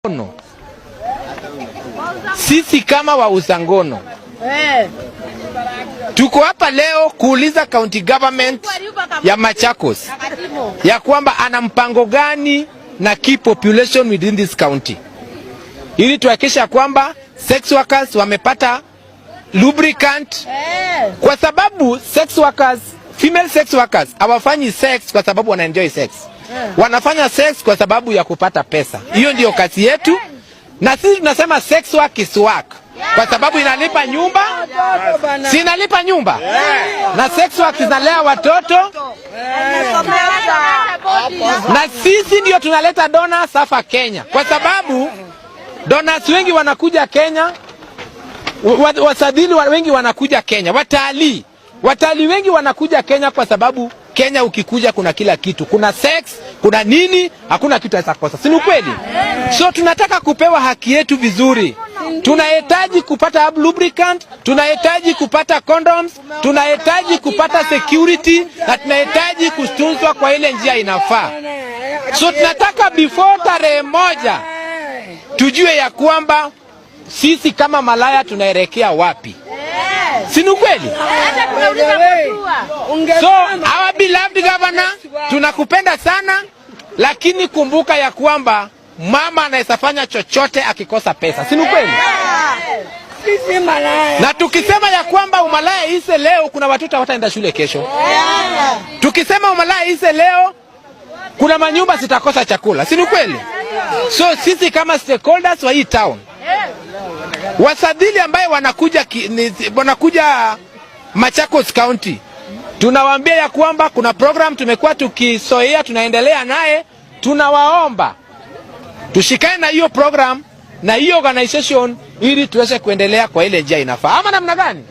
ngono. Sisi kama wauza ngono tuko hapa leo kuuliza county government ya Machakos ya kwamba ana mpango gani na key population within this county, ili tuhakikisha kwamba sex workers wamepata lubricant, kwa sababu sex workers, female sex workers hawafanyi sex kwa sababu wanaenjoy sex. Wanafanya sex kwa sababu ya kupata pesa. Hiyo ndio kazi yetu, na sisi tunasema sex work is work kwa sababu inalipa nyumba. Si inalipa nyumba? Na sex work inalea watoto. Na sisi ndio tunaleta donors hapa Kenya, kwa sababu donors wengi wanakuja Kenya, wasadili wengi wanakuja Kenya, watalii wengi wanakuja Kenya kwa sababu Kenya ukikuja kuna kila kitu, kuna sex, kuna nini, hakuna kitu haweza kosa. Si kweli? So tunataka kupewa haki yetu vizuri. Tunahitaji kupata lubricant, tunahitaji kupata condoms, tunahitaji kupata security, na tunahitaji kutunzwa kwa ile njia inafaa. So tunataka before tarehe 1 tujue ya kwamba sisi kama malaya tunaelekea wapi. Si kweli? So our beloved governor, tunakupenda sana, lakini kumbuka ya kwamba mama anaweza fanya chochote akikosa pesa. Si kweli? Na tukisema ya kwamba umalaya ise leo, kuna watoto hawataenda shule kesho. Tukisema umalaya ise leo, kuna manyumba zitakosa chakula. Si kweli? So sisi kama stakeholders wa hii town, wasadili ambaye wanakuja Machakos County, tunawaambia ya kwamba kuna program tumekuwa tukisoea, tunaendelea naye. Tunawaomba tushikane na hiyo program na hiyo organization ili tuweze kuendelea kwa ile njia inafaa. Ama namna gani?